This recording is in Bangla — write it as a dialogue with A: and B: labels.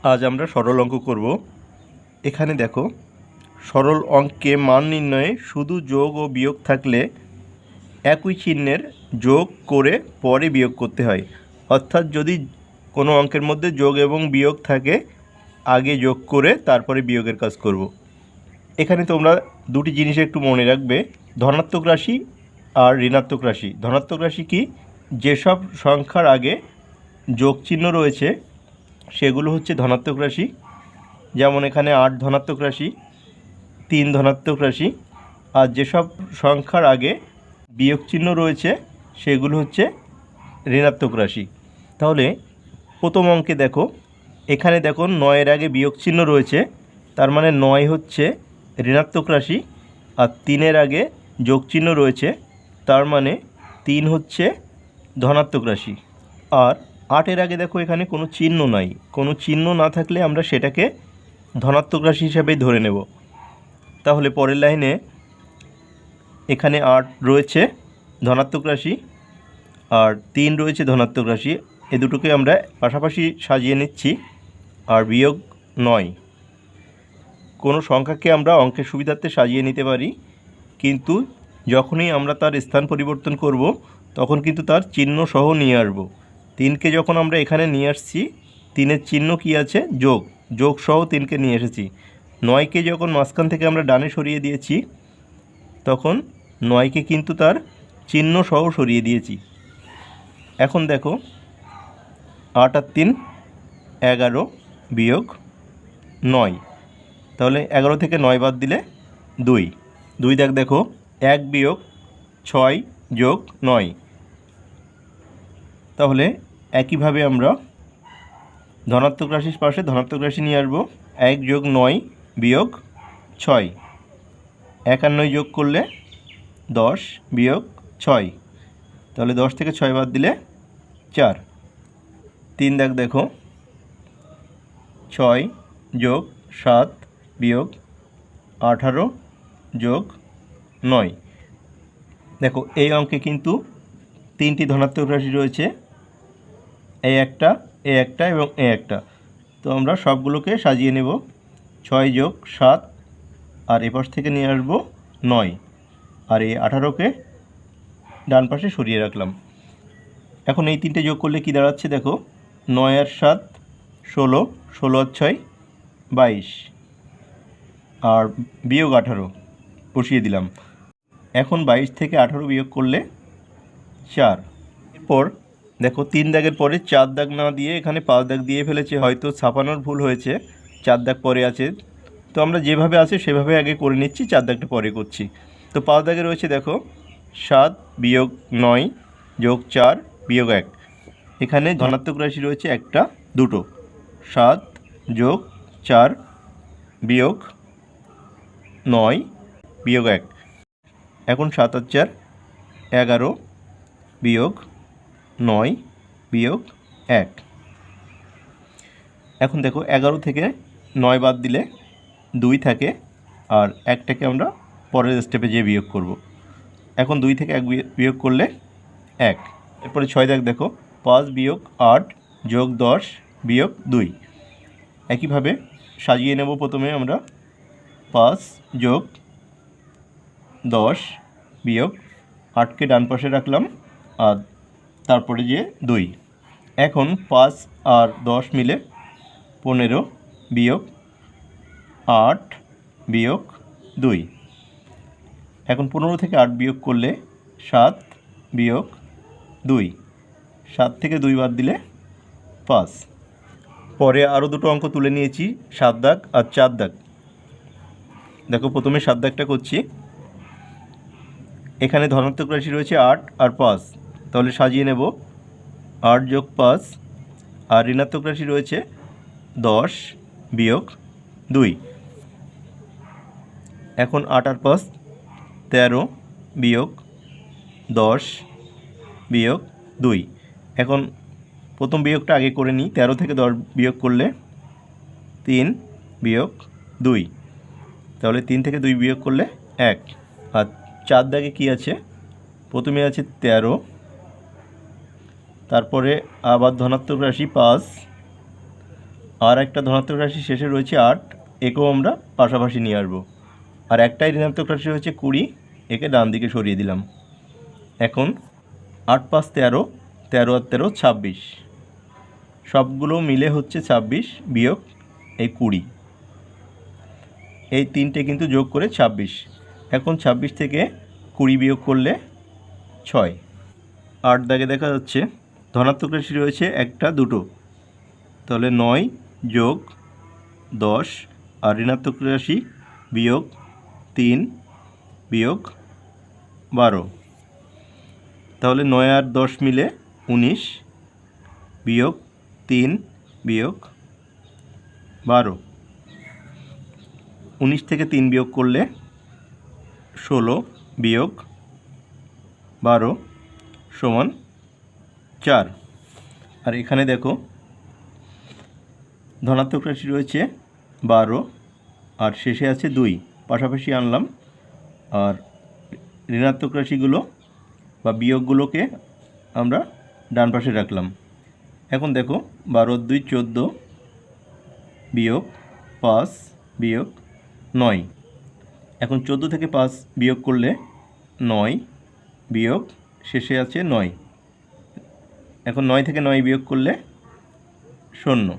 A: আজ আমরা সরল অঙ্ক করব। এখানে দেখো, সরল অঙ্কে মান নির্ণয়ে শুধু যোগ ও বিয়োগ থাকলে একই চিহ্নের যোগ করে পরে বিয়োগ করতে হয়। অর্থাৎ যদি কোনো অঙ্কের মধ্যে যোগ এবং বিয়োগ থাকে, আগে যোগ করে তারপরে বিয়োগের কাজ করব। এখানে তোমরা দুটি জিনিস একটু মনে রাখবে, ধনাত্মক রাশি আর ঋণাত্মক রাশি। ধনাত্মক রাশি কি? যেসব সংখ্যার আগে যোগ চিহ্ন রয়েছে সেগুলো হচ্ছে ধনাত্মক রাশি। যেমন এখানে 8 ধনাত্মক রাশি, 3 ধনাত্মক রাশি। আর যেসব সংখ্যার আগে বিয়োগ চিহ্ন রয়েছে সেগুলো হচ্ছে ঋণাত্মক রাশি। তাহলে প্রথম অঙ্কে দেখো, এখানে দেখো 9-এর আগে বিয়োগ চিহ্ন রয়েছে, তার মানে 9 হচ্ছে ঋণাত্মক রাশি। আর 3-এর আগে যোগ চিহ্ন রয়েছে, তার মানে 3 হচ্ছে ধনাত্মক রাশি। আর 8-এর আগে দেখো এখানে কোনো চিহ্ন নাই, কোনো চিহ্ন না থাকলে আমরা সেটাকে ধনাত্মক রাশি হিসাবেই ধরে নেব। তাহলে পরের লাইনে এখানে 8 রয়েছে ধনাত্মক রাশি আর 3 রয়েছে ধনাত্মক রাশি, এ দুটোকে আমরা পাশাপাশি সাজিয়ে নিচ্ছি। আর বিয়োগ 9। কোনো সংখ্যাকে আমরা অঙ্কের সুবিধার্থে সাজিয়ে নিতে পারি, কিন্তু যখনই আমরা তার স্থান পরিবর্তন করব তখন কিন্তু তার চিহ্ন সহ নিয়ে আসব। 3কে যখন আমরা এখানে নিয়ে আসছি, 3-এর চিহ্ন কি আছে? যোগ। যোগ সহ 3কে নিয়ে এসেছি। 9কে যখন মাঝখান থেকে আমরা ডানে সরিয়ে দিয়েছি, তখন 9কে কিন্তু তার চিহ্ন সহ সরিয়ে দিয়েছি। এখন দেখো, 8 আর 3 11 বিয়োগ 9। তাহলে 11 থেকে 9 বাদ দিলে 2। 2 দেখো, 1 বিয়োগ 6 যোগ 9। তাহলে একইভাবে আমরা ধনাত্মক রাশির পাশে ধনাত্মক রাশি নিয়ে আসবো। 1 যোগ 9 বিয়োগ 6। 1 আর 9 যোগ করলে 10 বিয়োগ 6। তাহলে 10 থেকে 6 বাদ দিলে 4। 3 দেখো, 6 যোগ 7 বিয়োগ 18 যোগ 9। দেখো এই অঙ্কে কিন্তু 3টি ধনাত্মক রাশি রয়েছে, এই একটা, এই একটা এবং এই একটা। তো আমরা সবগুলোকে সাজিয়ে নেব। 6 যোগ 7 আর এপাশ থেকে নিয়ে আসবো 9, আর এই 18কে ডান পাশে সরিয়ে রাখলাম। এখন এই 3টে যোগ করলে কি দাঁড়াচ্ছে দেখো, 9 আর 7 16, 16 আর 6 22, আর বিয়োগ 18 বসিয়ে দিলাম। এখন 22 থেকে 18 বিয়োগ করলে 4। এরপর দেখো 3 দাগের পরে 4 দাগ না দিয়ে এখানে 5 দাগ দিয়ে ফেলেছে, হয়তো ছাপানোর ভুল হয়েছে, 4 দাগ পরে আছে। তো আমরা যেভাবে আছে সেভাবে আগে করে নিচ্ছি, 4 দাগটা পরে করছি। তো 5 দাগে রয়েছে দেখো, 7 বিয়োগ 9 যোগ 4 বিয়োগ 1। এখানে ধনাত্মক রাশি রয়েছে একটা, দুটো। 7 যোগ 4 বিয়োগ 9 বিয়োগ 1। এখন 7 আর 4 11 বিয়োগ 9 বিয়োগ 1। এখন দেখো 11 থেকে 9 বাদ দিলে 2 থাকে, আর 1টাকে আমরা পরের স্টেপে যেয়ে বিয়োগ করব। এখন 2 থেকে 1 বিয়োগ করলে 1। এরপরে 6 দেখো, 5 বিয়োগ 8 যোগ 10 বিয়োগ 2। একইভাবে সাজিয়ে নেব। প্রথমে আমরা 5 যোগ 10 বিয়োগ 8কে ডান পাশে রাখলাম, আর তারপরে যে 2। এখন 5 আর 10 মিলে 15 বিয়োগ 8 বিয়োগ 2। এখন 15 থেকে 8 বিয়োগ করলে 7 বিয়োগ 2। 7 থেকে 2 বাদ দিলে 5। পরে আরও দুটো অঙ্ক তুলে নিয়েছি, 7 দাগ আর 4 দাগ। দেখো প্রথমে 7 দাগটা করছি। এখানে ধনাত্মক রাশি রয়েছে 8 আর 5, তাহলে সাজিয়ে নেব। 8 যোগ 5, আর ঋণাত্মক রাশি রয়েছে 10 বিয়োগ 2। এখন 8 আর 5 13 বিয়োগ 10 বিয়োগ 2। এখন প্রথম বিয়োগটা আগে করে নিই। 13 থেকে 10 বিয়োগ করলে 3 বিয়োগ 2। তাহলে 3 থেকে 2 বিয়োগ করলে 1। আর 4 দাগে কী আছে? প্রথমে আছে 13, তারপরে আবার ধনাত্মক রাশি 5, আর একটা ধনাত্মক রাশি শেষে রয়েছে 8, একেও আমরা পাশাপাশি নিয়ে আসবো। আর একটাই ঋণাত্মক রাশি হচ্ছে 20, একে ডান দিকে সরিয়ে দিলাম। এখন 8 × 5 = 13, 13 আর 13 26, সবগুলো মিলে হচ্ছে 26 বিয়োগ এই 20, এই তিনটে কিন্তু যোগ করে 26। এখন 26 থেকে 20 বিয়োগ করলে 6। 8 দাগে দেখা যাচ্ছে ধনাত্মক রাশি রয়েছে একটা দুটো, তাহলে 9 যোগ 10, আর ঋণাত্মক রাশি বিয়োগ 3 বিয়োগ 12, তাহলে 9 আর 10 মিলে 19 বিয়োগ 3 বিয়োগ 12, 19 থেকে 3 বিয়োগ করলে 16 বিয়োগ 12 সমান 4। আর এখানে দেখো ধনাত্মক রাশি রয়েছে 12 আর শেষে আছে 2, পাশাপাশি আনলাম। আর ঋণাত্মক রাশিগুলো বা বিয়োগগুলোকে আমরা ডান পাশে রাখলাম। এখন দেখো 12 × 2 = 14 বিয়োগ 5 বিয়োগ 9। এখন 14 থেকে 5 বিয়োগ করলে 9 বিয়োগ শেষে আছে 9। এখন 9 থেকে 9 বিয়োগ করলে 0।